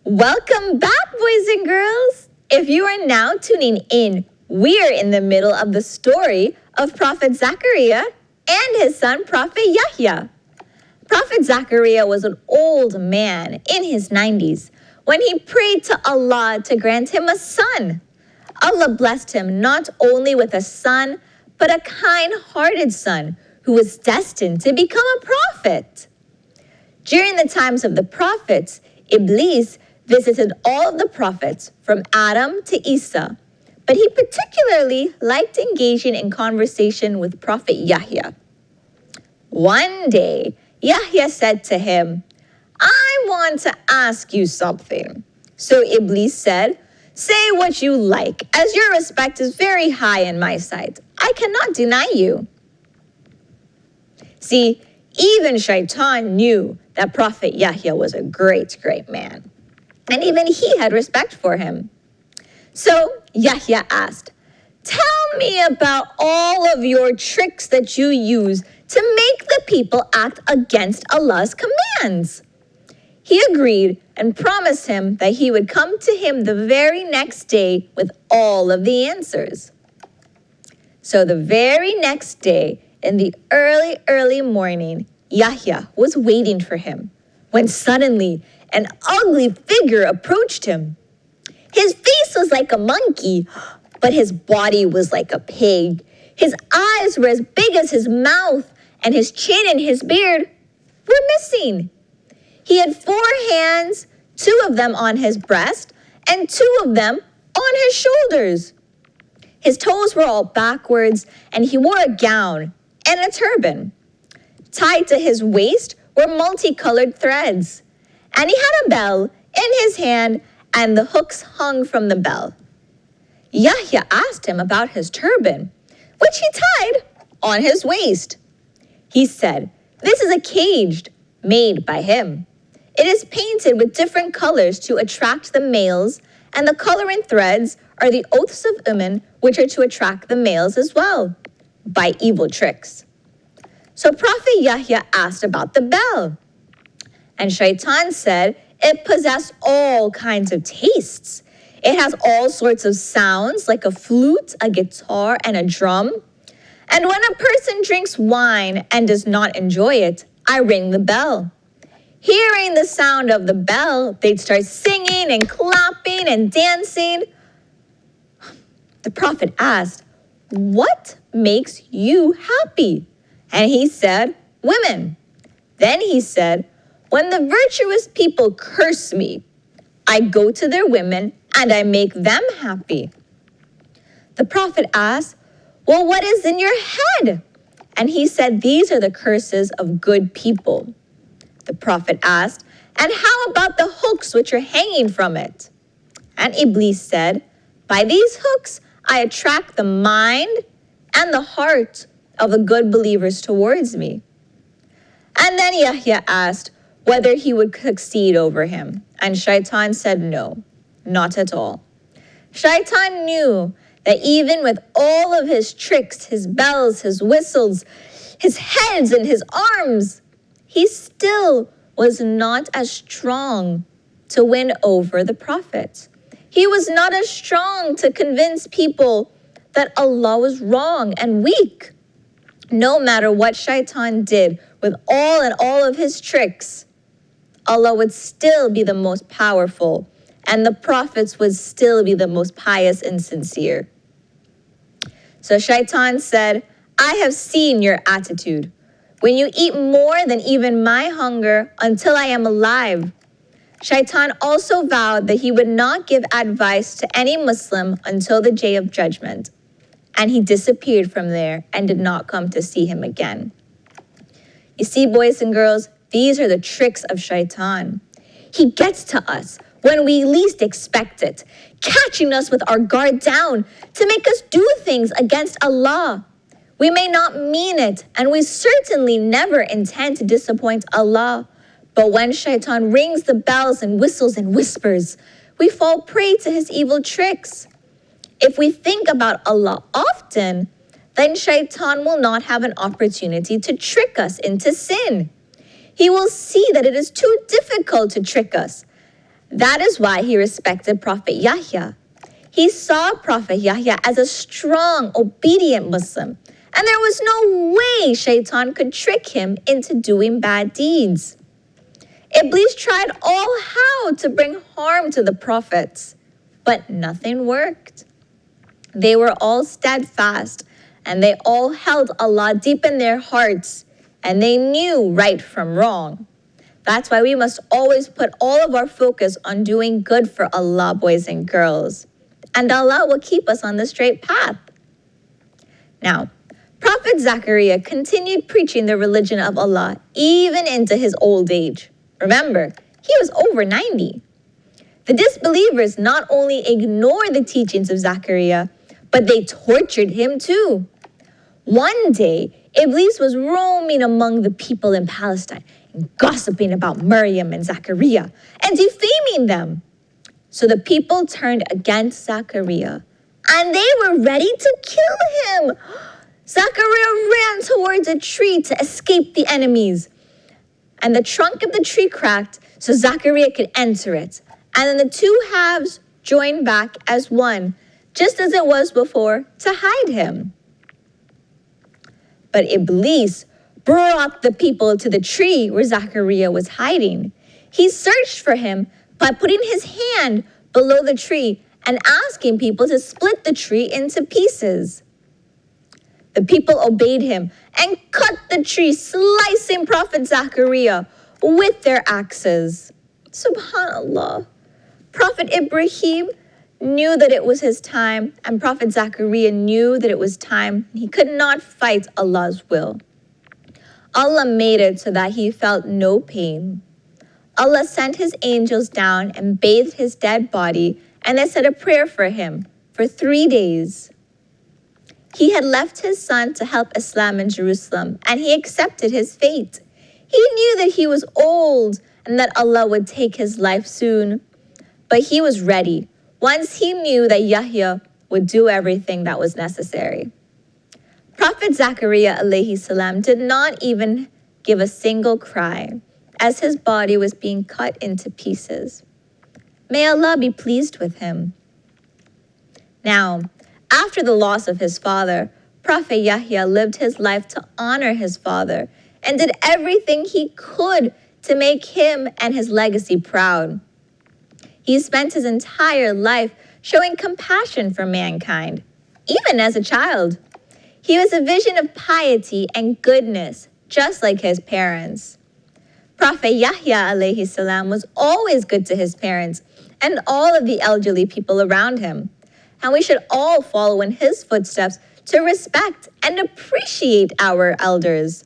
Welcome back, boys and girls. If you are now tuning in, we're in the middle of the story of Prophet Zakariyyah and his son, Prophet Yahya. Prophet Zakariyyah was an old man in his 90s when he prayed to Allah to grant him a son. Allah blessed him not only with a son, but a kind-hearted son who was destined to become a prophet. During the times of the prophets, Iblis visited all of the prophets from Adam to Isa, but he particularly liked engaging in conversation with Prophet Yahya. One day, Yahya said to him, "I want to ask you something." So Iblis said, "Say what you like, as your respect is very high in my sight. I cannot deny you." See, even Shaitan knew that Prophet Yahya was a great man, and even he had respect for him. So Yahya asked, "Tell me about all of your tricks that you use to make the people act against Allah's commands." He agreed and promised him that he would come to him the very next day with all of the answers. So the very next day, in the early morning, Yahya was waiting for him when suddenly an ugly figure approached him. His face was like a monkey, but his body was like a pig. His eyes were as big as his mouth, and his chin and his beard were missing. He had 4 hands, 2 of them on his breast, and 2 of them on his shoulders. His toes were all backwards, and he wore a gown and a turban. Tied to his waist were multicolored threads, and he had a bell in his hand, and the hooks hung from the bell. Yahya asked him about his turban, which he tied on his waist. He said, "This is a cage made by him. It is painted with different colors to attract the males, and the coloring threads are the oaths of women, which are to attract the males as well, by evil tricks." So Prophet Yahya asked about the bell, and Shaitan said it possessed all kinds of tastes. It has all sorts of sounds like a flute, a guitar, and a drum. And when a person drinks wine and does not enjoy it, I ring the bell. Hearing the sound of the bell, they'd start singing and clapping and dancing. The prophet asked, "What makes you happy?" And he said, "Women." Then he said, "When the virtuous people curse me, I go to their women and I make them happy." The prophet asked, "Well, what is in your head?" And he said, "These are the curses of good people." The prophet asked, "And how about the hooks which are hanging from it?" And Iblis said, "By these hooks I attract the mind and the heart of the good believers towards me." And then Yahya asked whether he would succeed over him. And Shaitan said no, not at all. Shaitan knew that even with all of his tricks, his bells, his whistles, his heads and his arms, he still was not as strong to win over the prophets. He was not as strong to convince people that Allah was wrong and weak. No matter what Shaitan did with all of his tricks, Allah would still be the most powerful, and the prophets would still be the most pious and sincere. So Shaitan said, "I have seen your attitude. When you eat more than even my hunger until I am alive." Shaitan also vowed that he would not give advice to any Muslim until the day of judgment. And he disappeared from there and did not come to see him again. You see, boys and girls, these are the tricks of Shaitan. He gets to us when we least expect it, catching us with our guard down to make us do things against Allah. We may not mean it, and we certainly never intend to disappoint Allah. But when Shaitan rings the bells and whistles and whispers, we fall prey to his evil tricks. If we think about Allah often, then Shaitan will not have an opportunity to trick us into sin. He will see that it is too difficult to trick us. That is why he respected Prophet Yahya. He saw Prophet Yahya as a strong, obedient Muslim, and there was no way Shaitan could trick him into doing bad deeds. Iblis tried all how to bring harm to the prophets, but nothing worked. They were all steadfast, and they all held Allah deep in their hearts, and they knew right from wrong. That's why we must always put all of our focus on doing good for Allah, boys and girls, and Allah will keep us on the straight path. Now, Prophet Zakariyyah continued preaching the religion of Allah even into his old age. Remember, he was over 90. The disbelievers not only ignored the teachings of Zakariyyah, but they tortured him too. One day, Iblis was roaming among the people in Palestine and gossiping about Maryam and Zakariyyah and defaming them. So the people turned against Zakariyyah, and they were ready to kill him. Zakariyyah ran towards a tree to escape the enemies, and the trunk of the tree cracked so Zakariyyah could enter it. And then the two halves joined back as one, just as it was before, to hide him. But Iblis brought the people to the tree where Zakariyyah was hiding. He searched for him by putting his hand below the tree and asking people to split the tree into pieces. The people obeyed him and cut the tree, slicing Prophet Zakariyyah with their axes. Subhanallah. Prophet Ibrahim knew that it was his time, and Prophet Zakariyyah knew that it was time. He could not fight Allah's will. Allah made it so that he felt no pain. Allah sent his angels down and bathed his dead body, and they said a prayer for him for 3 days. He had left his son to help Islam in Jerusalem, and he accepted his fate. He knew that he was old and that Allah would take his life soon. But he was ready once he knew that Yahya would do everything that was necessary. Prophet Zakariyyah alayhi salam did not even give a single cry as his body was being cut into pieces. May Allah be pleased with him. Now, after the loss of his father, Prophet Yahya lived his life to honor his father and did everything he could to make him and his legacy proud. He spent his entire life showing compassion for mankind, even as a child. He was a vision of piety and goodness, just like his parents. Prophet Yahya alayhi salam was always good to his parents and all of the elderly people around him. And we should all follow in his footsteps to respect and appreciate our elders.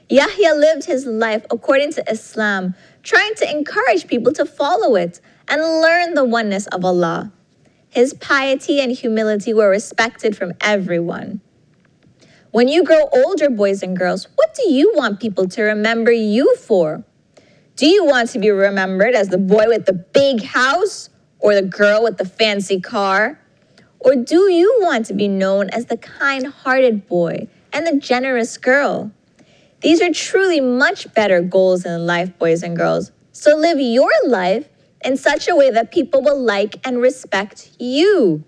Yahya lived his life according to Islam, trying to encourage people to follow it and learn the oneness of Allah. His piety and humility were respected from everyone. When you grow older, boys and girls, what do you want people to remember you for? Do you want to be remembered as the boy with the big house or the girl with the fancy car? Or do you want to be known as the kind-hearted boy and the generous girl? These are truly much better goals in life, boys and girls. So live your life in such a way that people will like and respect you.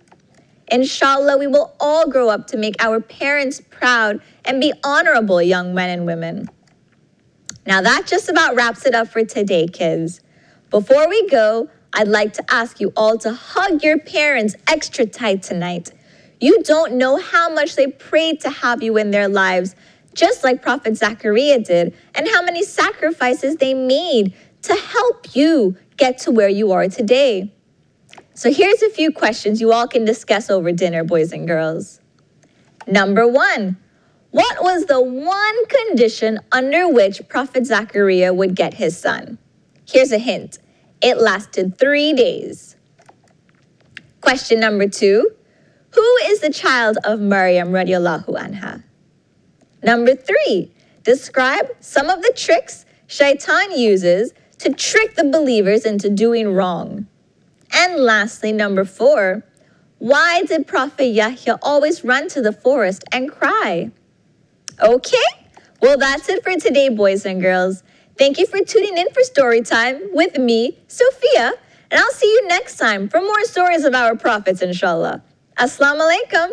Inshallah, we will all grow up to make our parents proud and be honorable young men and women. Now that just about wraps it up for today, kids. Before we go, I'd like to ask you all to hug your parents extra tight tonight. You don't know how much they prayed to have you in their lives, just like Prophet Zakariyyah did, and how many sacrifices they made to help you get to where you are today. So here's a few questions you all can discuss over dinner, boys and girls. Number 1, what was the one condition under which Prophet Zakariyyah would get his son? Here's a hint. It lasted 3 days. Question number 2, who is the child of Maryam radiallahu anha? Number 3, describe some of the tricks Shaitan uses to trick the believers into doing wrong. And lastly, number 4, why did Prophet Yahya always run to the forest and cry? Okay, well that's it for today, boys and girls. Thank you for tuning in for Storytime with me, Sophia, And I'll see you next time for more stories of our prophets, inshallah. Assalamu alaikum.